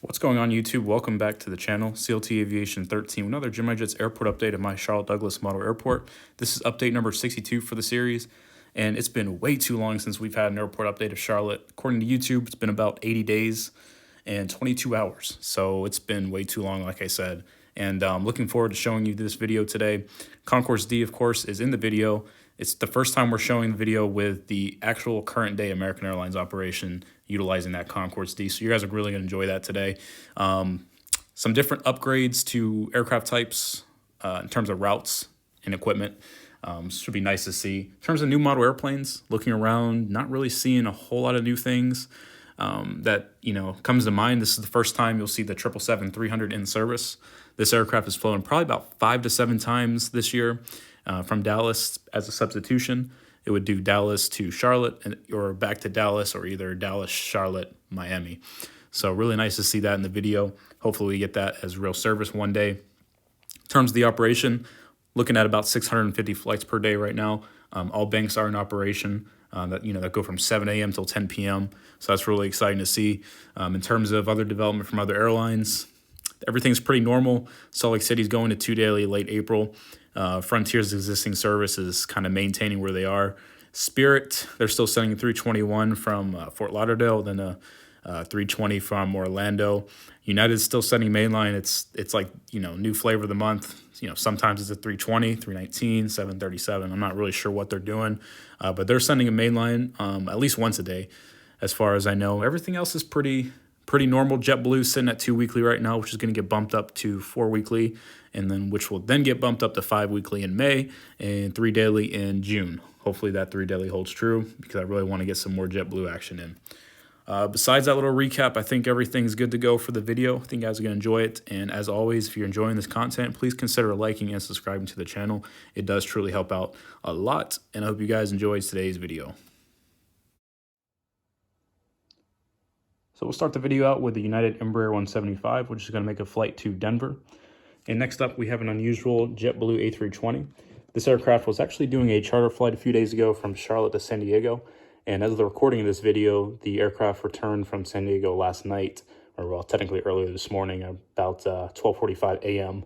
What's going on, YouTube? Welcome back to the channel, CLT Aviation 13, another Gemini Jets Airport update at my Charlotte Douglas Model Airport. This is update number 62 for the series, and it's been way too long since we've had an airport update of Charlotte. According to YouTube, it's been about 80 days and 22 hours, so it's been way too long, like I said. And I'm looking forward to showing you this video today. Concourse D, of course, is in the video. It's the first time we're showing the video with the actual current day American Airlines operation utilizing that Concourse D. So you guys are really going to enjoy that today. Some different upgrades to aircraft types in terms of routes and equipment. Should be nice to see. In terms of new model airplanes, looking around, not really seeing a whole lot of new things that comes to mind. This is the first time you'll see the 777-300 in service. This aircraft has flown probably about 5 to 7 times this year from Dallas as a substitution. It would do Dallas to Charlotte or back to Dallas, or either Dallas, Charlotte, Miami. So really nice to see that in the video. Hopefully we get that as real service one day. In terms of the operation, looking at about 650 flights per day right now. All banks are in operation that go from 7 a.m. till 10 p.m. So that's really exciting to see. In terms of other development from other airlines, everything's pretty normal. Salt Lake City's going to 2 daily late April. Frontier's existing service is kind of maintaining where they are. Spirit, they're still sending a 321 from Fort Lauderdale, then a 320 from Orlando. United's still sending mainline. It's like, new flavor of the month. Sometimes it's a 320, 319, 737. I'm not really sure what they're doing, but they're sending a mainline at least once a day, as far as I know. Everything else is pretty normal. JetBlue sitting at 2 weekly right now, which is going to get bumped up to 4 weekly, and then which will then get bumped up to 5 weekly in May and 3 daily in June. Hopefully that 3 daily holds true, because I really want to get some more JetBlue action in. Besides that little recap, I think everything's good to go for the video. I think you guys are going to enjoy it. And as always, if you're enjoying this content, please consider liking and subscribing to the channel. It does truly help out a lot. And I hope you guys enjoyed today's video. So we'll start the video out with the United Embraer 175, which is going to make a flight to Denver. And next up, we have an unusual JetBlue A320. This aircraft was actually doing a charter flight a few days ago from Charlotte to San Diego. And as of the recording of this video, the aircraft returned from San Diego last night, or well, technically earlier this morning, about 12:45 a.m.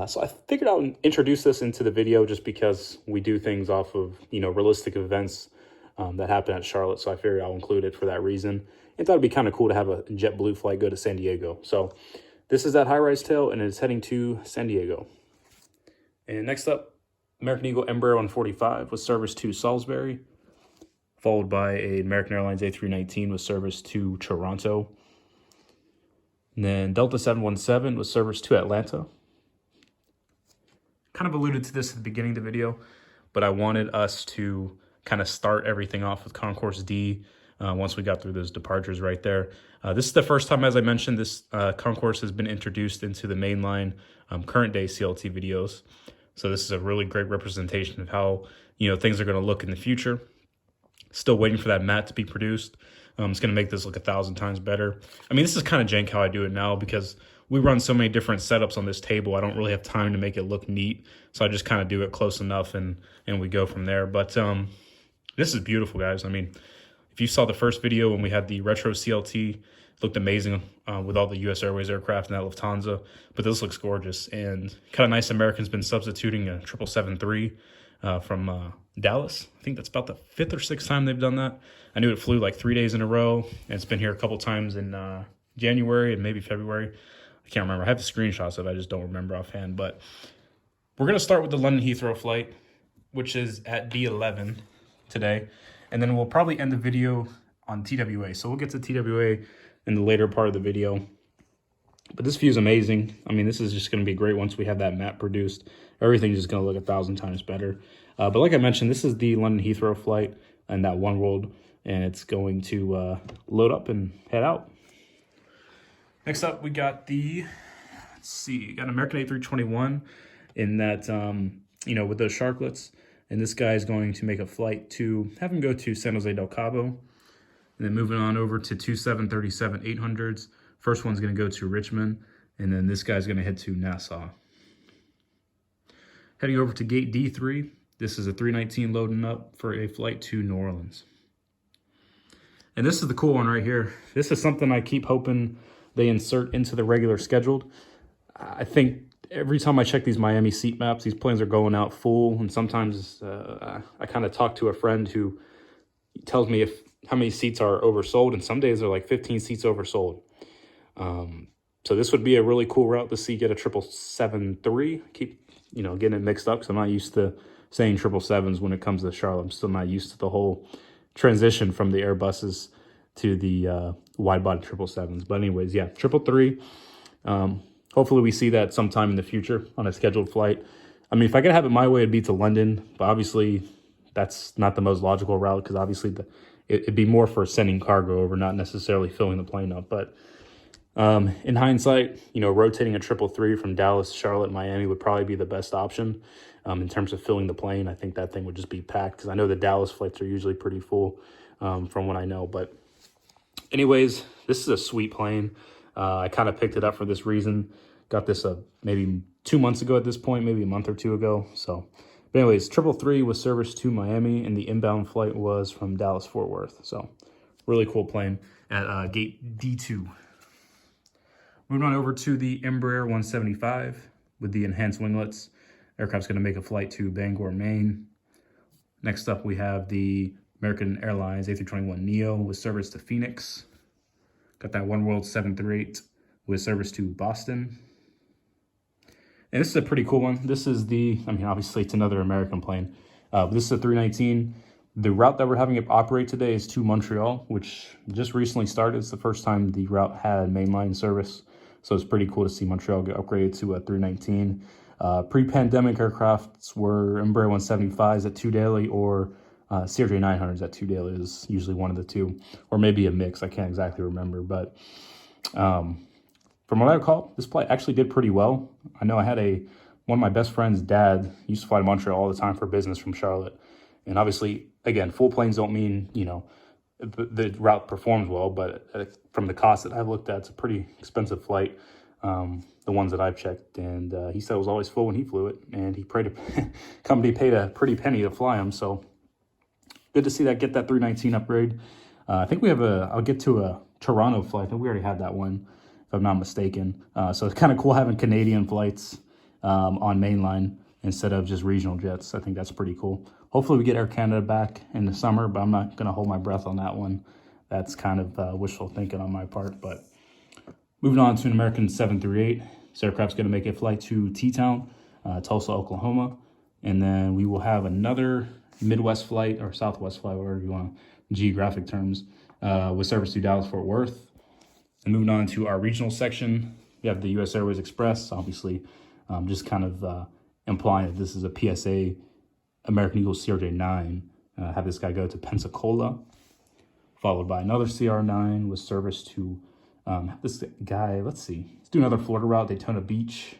So I figured I would introduce this into the video just because we do things off of, realistic events that happen at Charlotte. So I figured I'll include it for that reason. And thought it'd be kind of cool to have a JetBlue flight go to San Diego. So this is that high-rise tail, and it's heading to San Diego. And next up, American Eagle Embraer 145 with service to Salisbury, followed by an American Airlines A319 with service to Toronto. And then Delta 717 with service to Atlanta. Kind of alluded to this at the beginning of the video, but I wanted us to kind of start everything off with Concourse D once we got through those departures right there. This is the first time, as I mentioned, this Concourse has been introduced into the mainline current day CLT videos. So this is a really great representation of how, things are going to look in the future. Still waiting for that mat to be produced. It's going to make this look 1,000 times better. I mean, this is kind of jank how I do it now, because we run so many different setups on this table. I don't really have time to make it look neat. So I just kind of do it close enough and we go from there. But this is beautiful, guys. I mean, if you saw the first video when we had the retro CLT, it looked amazing with all the US Airways aircraft and that Lufthansa. But this looks gorgeous, and kind of nice. American's been substituting a 777-3 from Dallas. I think that's about the 5th or 6th time they've done that. I knew it flew like 3 days in a row, and it's been here a couple times in January and maybe February. I can't remember. I have the screenshots of it. I just don't remember offhand. But we're going to start with the London Heathrow flight, which is at D11 today. And then we'll probably end the video on TWA. So we'll get to TWA in the later part of the video. But this view is amazing. I mean, this is just going to be great once we have that map produced. Everything's just going to look 1,000 times better. But like I mentioned, this is the London Heathrow flight and that One World, and it's going to load up and head out. Next up, we got got American A321 in that, with those sharklets. And this guy is going to make a flight to, have him go to San Jose del Cabo. And then moving on over to 2 737-800s. First one's going to go to Richmond, and then this guy's going to head to Nassau. Heading over to gate D3, this is a 319 loading up for a flight to New Orleans. And this is the cool one right here. This is something I keep hoping they insert into the regular scheduled. I think every time I check these Miami seat maps, these planes are going out full, and sometimes I kind of talk to a friend who tells me how many seats are oversold, and some days they're like 15 seats oversold. So this would be a really cool route to see get a 777-3. Keep getting it mixed up because I'm not used to saying 777s when it comes to Charlotte. I'm still not used to the whole transition from the Airbuses to the wide body 777s. But anyways, yeah, 333. Hopefully we see that sometime in the future on a scheduled flight. I mean, if I could have it my way, it'd be to London, but obviously that's not the most logical route because obviously it'd be more for sending cargo over, not necessarily filling the plane up. But in hindsight, rotating a 333 from Dallas, Charlotte, Miami would probably be the best option in terms of filling the plane. I think that thing would just be packed because I know the Dallas flights are usually pretty full from what I know. But anyways, this is a sweet plane. I kind of picked it up for this reason. Got this maybe 2 months ago at this point, maybe a month or two ago. So, but anyways, 333 was serviced to Miami, and the inbound flight was from Dallas Fort Worth. So, really cool plane at gate D2. Moving on over to the Embraer 175 with the enhanced winglets. Aircraft's going to make a flight to Bangor, Maine. Next up, we have the American Airlines A321neo with service to Phoenix. Got that One World 738 with service to Boston. And this is a pretty cool one. This is obviously it's another American plane. But this is a 319. The route that we're having it operate today is to Montreal, which just recently started. It's the first time the route had mainline service. So it's pretty cool to see Montreal get upgraded to a 319. Pre-pandemic aircrafts were Embraer 175s at 2 daily or CRJ900s at 2 daily is usually one of the two, or maybe a mix. I can't exactly remember, but from what I recall, this flight actually did pretty well. I know I had one of my best friend's dad used to fly to Montreal all the time for business from Charlotte. And obviously, again, full planes don't mean, the route performs well, but from the cost that I've looked at, it's a pretty expensive flight, the ones that I've checked. And he said it was always full when he flew it, and he company paid a pretty penny to fly him. So good to see that, get that 319 upgrade. I think we have I'll get to a Toronto flight. I think we already had that one, if I'm not mistaken. So it's kind of cool having Canadian flights on mainline instead of just regional jets. I think that's pretty cool. Hopefully we get Air Canada back in the summer, but I'm not going to hold my breath on that one. That's kind of wishful thinking on my part. But moving on to an American 738. This aircraft's going to make a flight to T-Town, Tulsa, Oklahoma. And then we will have another Midwest flight or Southwest flight, whatever you want, geographic terms, with service to Dallas Fort Worth. And moving on to our regional section, we have the U.S. Airways Express, obviously, just kind of implying that this is a PSA American Eagle CRJ9. Have this guy go to Pensacola, followed by another CR9 with service to this guy. Let's do another Florida route, Daytona Beach.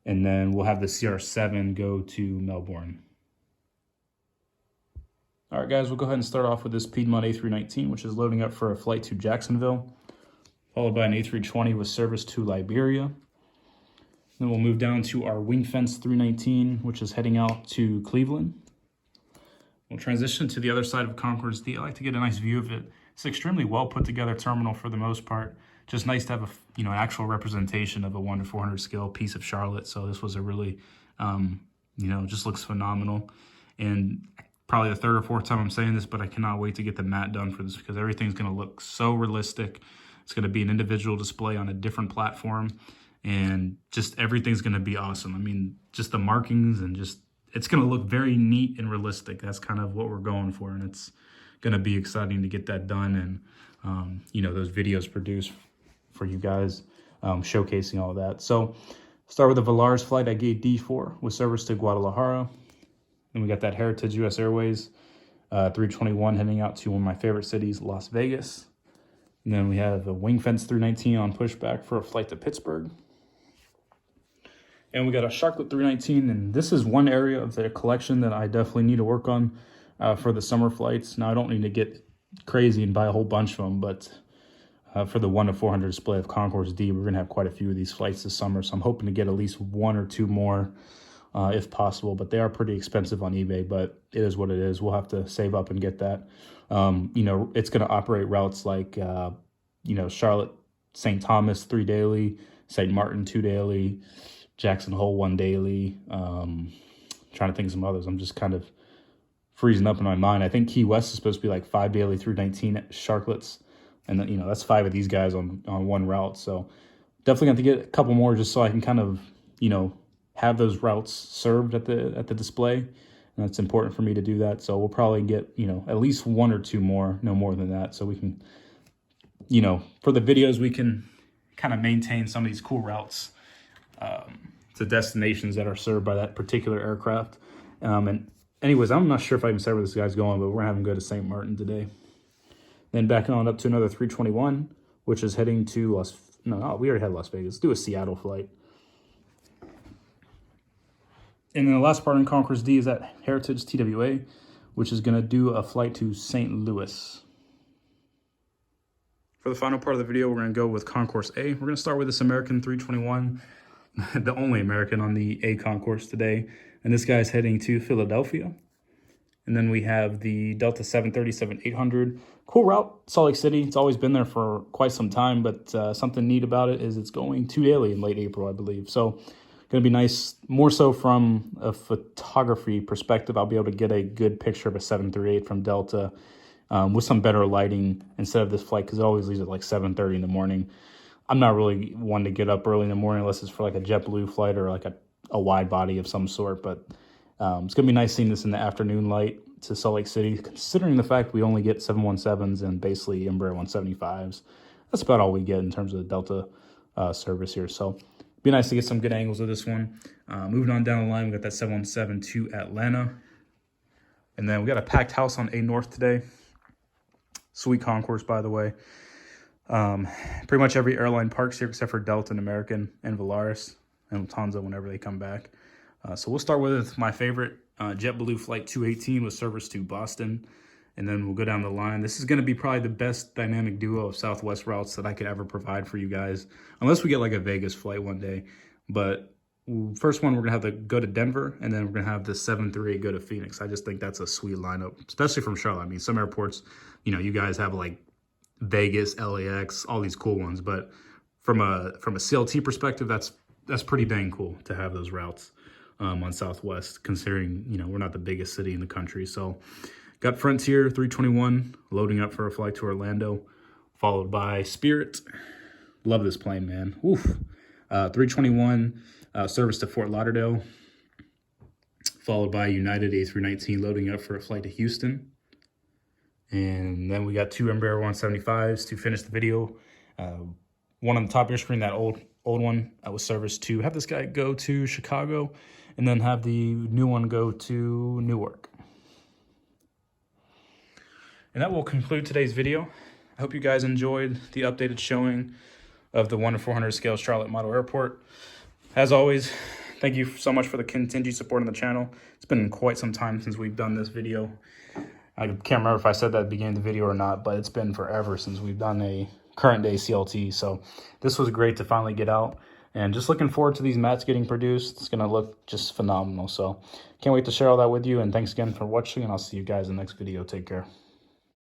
And then we'll have the CR7 go to Melbourne. All right, guys, we'll go ahead and start off with this Piedmont A319, which is loading up for a flight to Jacksonville, followed by an A320 with service to Liberia. Then we'll move down to our Wing Fence 319, which is heading out to Cleveland. We'll transition to the other side of Concourse D. I like to get a nice view of it. It's an extremely well put together terminal for the most part. Just nice to have an actual representation of a 1 to 400 scale piece of Charlotte. So this was a really, just looks phenomenal. And probably the third or fourth time I'm saying this, but I cannot wait to get the mat done for this because everything's going to look so realistic. It's going to be an individual display on a different platform. And just everything's going to be awesome. I mean, just the markings and it's going to look very neat and realistic. That's kind of what we're going for. And it's going to be exciting to get that done and, those videos produced for you guys, showcasing all of that. So start with the Volaris flight at gate D4 with service to Guadalajara. Then we got that Heritage U.S. Airways 321 heading out to one of my favorite cities, Las Vegas. And then we have the Wing Fence 319 on pushback for a flight to Pittsburgh. And we got a Sharklet 319, and this is one area of the collection that I definitely need to work on for the summer flights. Now, I don't need to get crazy and buy a whole bunch of them, but for the 1 to 400 display of Concourse D, we're going to have quite a few of these flights this summer, so I'm hoping to get at least 1 or 2 more if possible, but they are pretty expensive on eBay, but it is what it is. We'll have to save up and get that. It's going to operate routes like, Charlotte St. Thomas 3 daily, St. Martin 2 daily, Jackson Hole 1 daily. Trying to think of some others. I'm just kind of freezing up in my mind. I think Key West is supposed to be like 5 daily through 19 Sharklets. And then, that's 5 of these guys on one route. So definitely going to get a couple more just so I can kind of, have those routes served at the display. And it's important for me to do that. So we'll probably get, at least 1 or 2 more, no more than that. So we can, for the videos, we can kind of maintain some of these cool routes to destinations that are served by that particular aircraft. And anyways, I'm not sure if I even said where this guy's going, but we're going to have him go to St. Martin today. Then backing on up to another 321, which is heading to we already had Las Vegas. Let's do a Seattle flight. And then the last part in Concourse D is that Heritage TWA, which is going to do a flight to St. Louis. For the final part of the video, we're going to go with Concourse A. We're going to start with this American 321, the only American on the A concourse today. And this guy's heading to Philadelphia. And then we have the Delta 737-800. Cool route, Salt Lake City. It's always been there for quite some time, but something neat about it is it's going 2 daily in late April, I believe. So going to be nice, more so from a photography perspective. I'll be able to get a good picture of a 738 from Delta with some better lighting instead of this flight, because it always leaves at like 7:30 in the morning. I'm not really one to get up early in the morning unless it's for like a JetBlue flight or like a wide body of some sort. But it's going to be nice seeing this in the afternoon light to Salt Lake City, considering the fact we only get 717s and basically Embraer 175s. That's about all we get in terms of the Delta service here. So be nice to get some good angles of this one. Moving on down the line, we got that 717 to Atlanta. And then we got a packed house on A North today. Sweet concourse, by the way. Pretty much every airline parks here except for Delta and American and Volaris and Lufthansa whenever they come back. So we'll start with my favorite, JetBlue Flight 218 with service to Boston. And then we'll go down the line. This is going to be probably the best dynamic duo of Southwest routes that I could ever provide for you guys, unless we get like a Vegas flight one day. But first one, we're going to have to go to Denver, and then we're going to have the 738 go to Phoenix. I just think that's a sweet lineup, especially from Charlotte. I mean, some airports, you guys have like Vegas, LAX, all these cool ones. But from a CLT perspective, that's pretty dang cool to have those routes on Southwest, considering, we're not the biggest city in the country. So got Frontier 321 loading up for a flight to Orlando, followed by Spirit. Love this plane, man. Oof. 321 service to Fort Lauderdale, followed by United A319 loading up for a flight to Houston. And then we got 2 Embraer 175s to finish the video. One on the top of your screen, that old one, was service to have this guy go to Chicago, and then have the new one go to Newark. And that will conclude today's video. I hope you guys enjoyed the updated showing of the 1-400 scale Charlotte Model Airport. As always, thank you so much for the continued support on the channel. It's been quite some time since we've done this video. I can't remember if I said that at the beginning of the video or not, but it's been forever since we've done a current day CLT. So this was great to finally get out. And just looking forward to these mats getting produced. It's going to look just phenomenal. So can't wait to share all that with you. And thanks again for watching, and I'll see you guys in the next video. Take care.